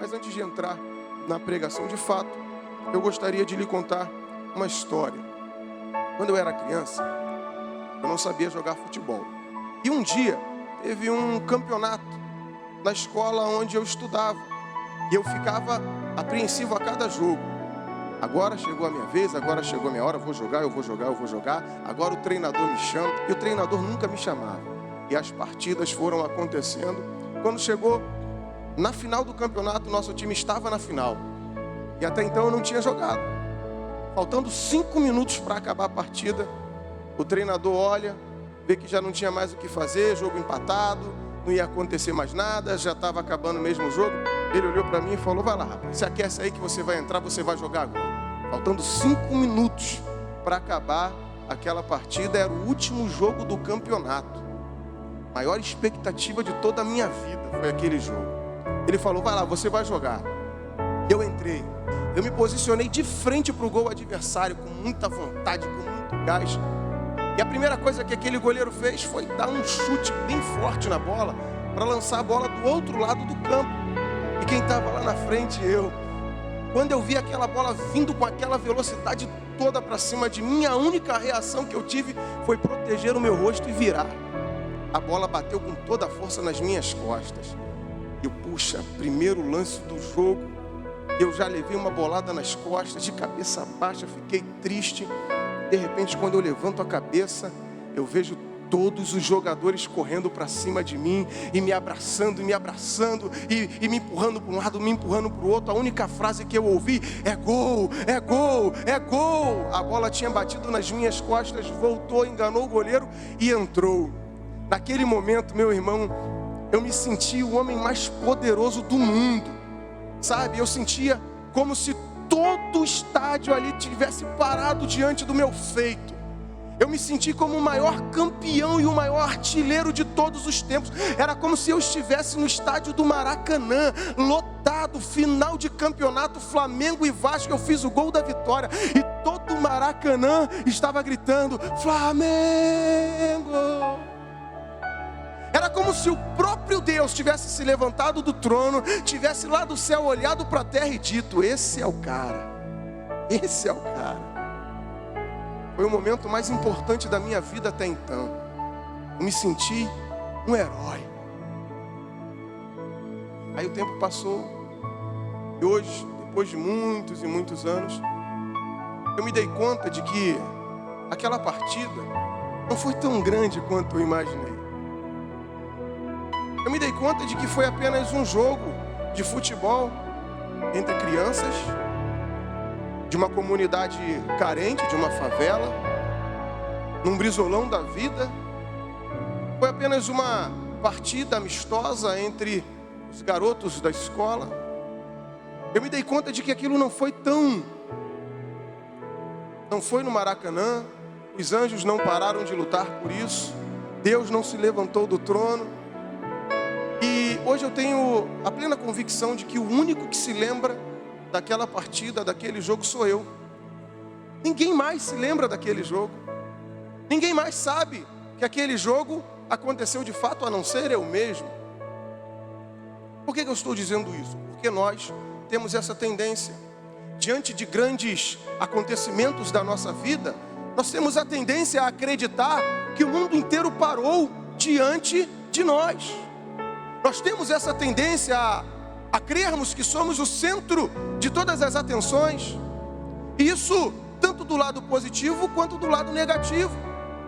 Mas antes de entrar na pregação de fato, eu gostaria de lhe contar uma história. Quando eu era criança, eu não sabia jogar futebol. E um dia, teve um campeonato na escola onde eu estudava. E eu ficava apreensivo a cada jogo. Agora chegou a minha vez, agora chegou a minha hora, eu vou jogar. Agora o treinador me chama. E o treinador nunca me chamava. E as partidas foram acontecendo. Quando chegou na final do campeonato, nosso time estava na final. E até então eu não tinha jogado. Faltando 5 minutos para acabar a partida, o treinador olha, vê que já não tinha mais o que fazer, jogo empatado, não ia acontecer mais nada, já estava acabando mesmo o jogo. Ele olhou para mim e falou: vai lá, rapaz, se aquece aí que você vai entrar, você vai jogar agora. Faltando 5 minutos para acabar aquela partida, era o último jogo do campeonato. Maior expectativa de toda a minha vida foi aquele jogo. Ele falou: vai lá, você vai jogar. Eu entrei, eu me posicionei de frente para o gol adversário, com muita vontade, com muito gás. E a primeira coisa que aquele goleiro fez foi dar um chute bem forte na bola, para lançar a bola do outro lado do campo. E quem estava lá na frente, eu. Quando eu vi aquela bola vindo com aquela velocidade toda para cima de mim, a única reação que eu tive foi proteger o meu rosto e virar. A bola bateu com toda a força nas minhas costas. Eu, puxa, primeiro lance do jogo, eu já levei uma bolada nas costas, de cabeça baixa, fiquei triste. De repente, quando eu levanto a cabeça, eu vejo todos os jogadores correndo para cima de mim e me abraçando, e me empurrando para um lado, me empurrando para o outro. A única frase que eu ouvi é gol, é gol, é gol. A bola tinha batido nas minhas costas, voltou, enganou o goleiro e entrou. Naquele momento, meu irmão, eu me senti o homem mais poderoso do mundo, sabe? Eu sentia como se todo o estádio ali tivesse parado diante do meu feito. Eu me senti como o maior campeão e o maior artilheiro de todos os tempos. Era como se eu estivesse no estádio do Maracanã, lotado, final de campeonato, Flamengo e Vasco. Eu fiz o gol da vitória e todo o Maracanã estava gritando: Flamengo! Era como se o próprio Deus tivesse se levantado do trono, tivesse lá do céu olhado para a terra e dito: esse é o cara, esse é o cara. Foi o momento mais importante da minha vida até então. Eu me senti um herói. Aí o tempo passou. E hoje, depois de muitos e muitos anos, eu me dei conta de que aquela partida não foi tão grande quanto eu imaginei. Eu me dei conta de que foi apenas um jogo de futebol entre crianças, de uma comunidade carente, de uma favela, num brisolão da vida. Foi apenas uma partida amistosa entre os garotos da escola. Eu me dei conta de que aquilo não foi no Maracanã. Os anjos não pararam de lutar por isso. Deus não se levantou do trono. E hoje eu tenho a plena convicção de que o único que se lembra daquela partida, daquele jogo, sou eu. Ninguém mais se lembra daquele jogo. Ninguém mais sabe que aquele jogo aconteceu de fato, a não ser eu mesmo. Por que eu estou dizendo isso? Porque nós temos essa tendência. Diante de grandes acontecimentos da nossa vida, nós temos a tendência a acreditar que o mundo inteiro parou diante de nós. Nós temos essa tendência a crermos que somos o centro de todas as atenções. Isso tanto do lado positivo quanto do lado negativo.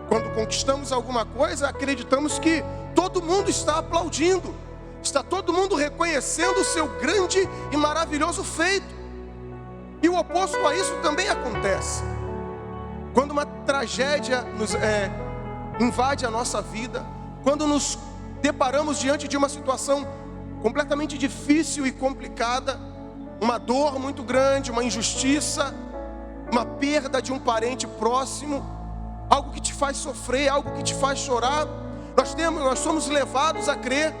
Quando conquistamos alguma coisa, acreditamos que todo mundo está aplaudindo. Está todo mundo reconhecendo o seu grande e maravilhoso feito. E o oposto a isso também acontece. Quando uma tragédia invade a nossa vida, quando nos deparamos diante de uma situação completamente difícil e complicada, uma dor muito grande, uma injustiça, uma perda de um parente próximo, algo que te faz sofrer, algo que te faz chorar, nós somos levados a crer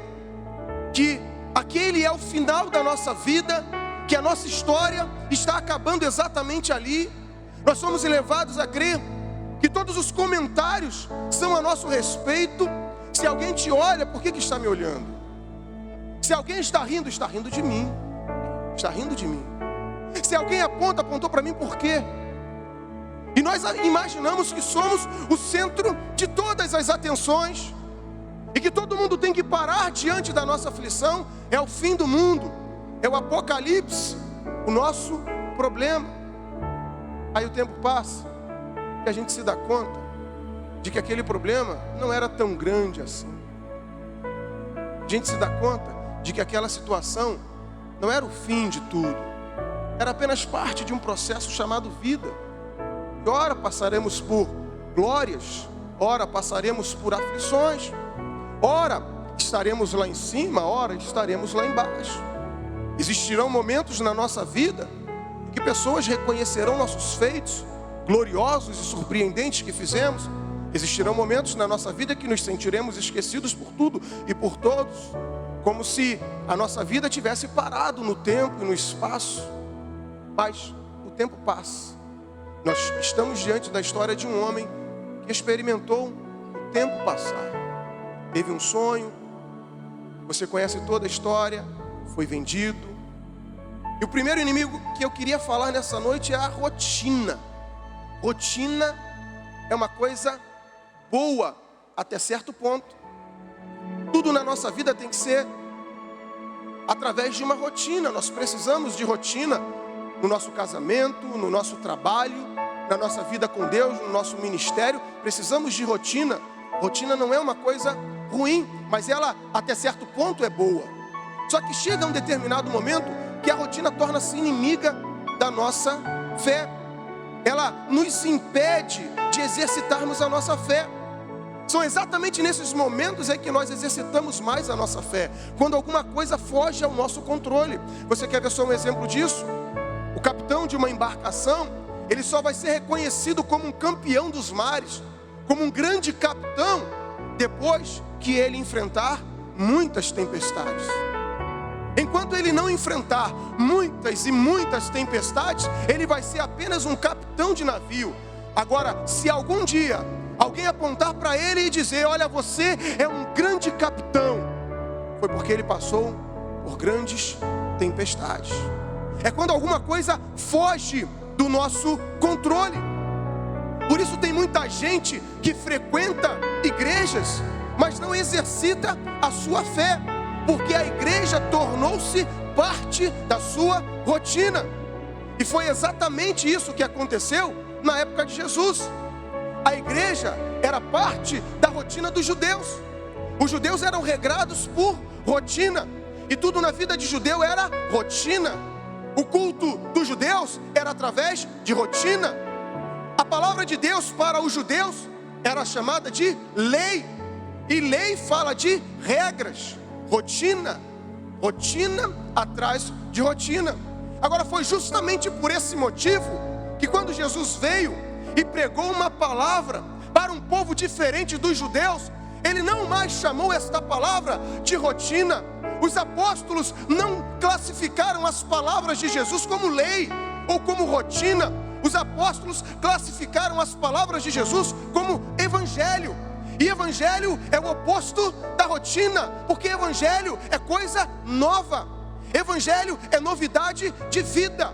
que aquele é o final da nossa vida, que a nossa história está acabando exatamente ali. Nós somos levados a crer que todos os comentários são a nosso respeito. Se alguém te olha, por que está me olhando? Se alguém está rindo de mim. está rindo de mim. Se alguém apontou para mim, por quê? E nós imaginamos que somos o centro de todas as atenções, e que todo mundo tem que parar diante da nossa aflição. É o fim do mundo, é o apocalipse, o nosso problema. Aí o tempo passa e a gente se dá conta de que aquele problema não era tão grande assim. A gente se dá conta de que aquela situação não era o fim de tudo, era apenas parte de um processo chamado vida. E ora passaremos por glórias, ora passaremos por aflições, ora estaremos lá em cima, ora estaremos lá embaixo. Existirão momentos na nossa vida que pessoas reconhecerão nossos feitos gloriosos e surpreendentes que fizemos. Existirão momentos na nossa vida que nos sentiremos esquecidos por tudo e por todos, como se a nossa vida tivesse parado no tempo e no espaço. Mas o tempo passa. Nós estamos diante da história de um homem que experimentou o tempo passar. Teve um sonho, você conhece toda a história, foi vendido. E o primeiro inimigo que eu queria falar nessa noite é a rotina. Rotina é uma coisa boa até certo ponto. Tudo na nossa vida tem que ser através de uma rotina. Nós precisamos de rotina no nosso casamento, no nosso trabalho, na nossa vida com Deus, no nosso ministério. Precisamos de rotina. Rotina não é uma coisa ruim, mas ela até certo ponto é boa. Só que chega um determinado momento que a rotina torna-se inimiga da nossa fé. Ela nos impede de exercitarmos a nossa fé. São exatamente nesses momentos que nós exercitamos mais a nossa fé, quando alguma coisa foge ao nosso controle. Você quer ver só um exemplo disso? O capitão de uma embarcação, ele só vai ser reconhecido como um campeão dos mares, como um grande capitão, depois que ele enfrentar muitas tempestades. Enquanto ele não enfrentar muitas e muitas tempestades, ele vai ser apenas um capitão de navio. Agora, se algum dia alguém apontar para ele e dizer: olha, você é um grande capitão, foi porque ele passou por grandes tempestades. É quando alguma coisa foge do nosso controle. Por isso tem muita gente que frequenta igrejas, mas não exercita a sua fé, porque a igreja tornou-se parte da sua rotina. E foi exatamente isso que aconteceu na época de Jesus. A igreja era parte da rotina dos judeus. Os judeus eram regrados por rotina, e tudo na vida de judeu era rotina. O culto dos judeus era através de rotina. A palavra de Deus para os judeus era chamada de lei, e lei fala de regras. Rotina, rotina atrás de rotina. Agora, foi justamente por esse motivo que quando Jesus veio e pregou uma palavra para um povo diferente dos judeus, ele não mais chamou esta palavra de rotina. Os apóstolos não classificaram as palavras de Jesus como lei ou como rotina. Os apóstolos classificaram as palavras de Jesus como evangelho. E evangelho é o oposto da rotina, porque evangelho é coisa nova. Evangelho é novidade de vida.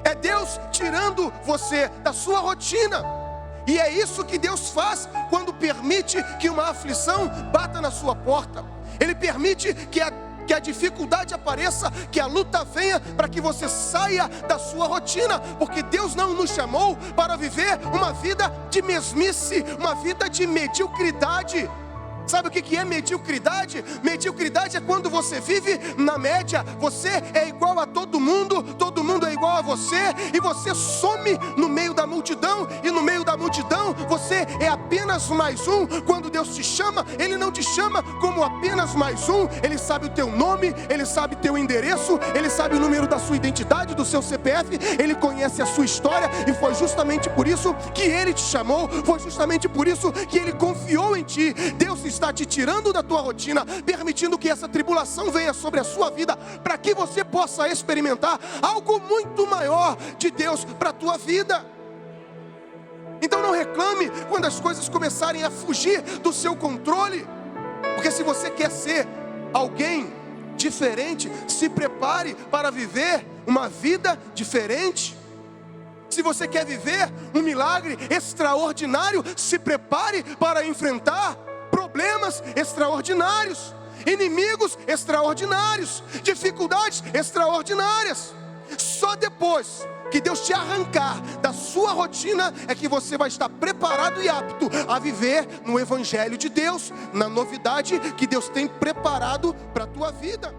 É Deus tirando você da sua rotina. E é isso que Deus faz quando permite que uma aflição bata na sua porta. Ele permite que a dificuldade apareça, que a luta venha, para que você saia da sua rotina. Porque Deus não nos chamou para viver uma vida de mesmice, uma vida de mediocridade. Sabe o que é mediocridade? Mediocridade é quando você vive na média. Você é igual a todo mundo é igual a você, e você some no meio da multidão, e no meio da multidão você é apenas mais um. Quando Deus te chama, Ele não te chama como apenas mais um. Ele sabe o teu nome, Ele sabe teu endereço, Ele sabe o número da sua identidade, do seu CPF, Ele conhece a sua história, e foi justamente por isso que Ele te chamou, foi justamente por isso que Ele confiou em ti. Deus está te tirando da tua rotina, permitindo que essa tribulação venha sobre a sua vida, para que você possa experimentar algo muito maior de Deus para a tua vida. Então não reclame quando as coisas começarem a fugir do seu controle, porque se você quer ser alguém diferente, se prepare para viver uma vida diferente. Se você quer viver um milagre extraordinário, se prepare para enfrentar problemas extraordinários, inimigos extraordinários, dificuldades extraordinárias. Só depois que Deus te arrancar da sua rotina é que você vai estar preparado e apto a viver no Evangelho de Deus, na novidade que Deus tem preparado para a tua vida.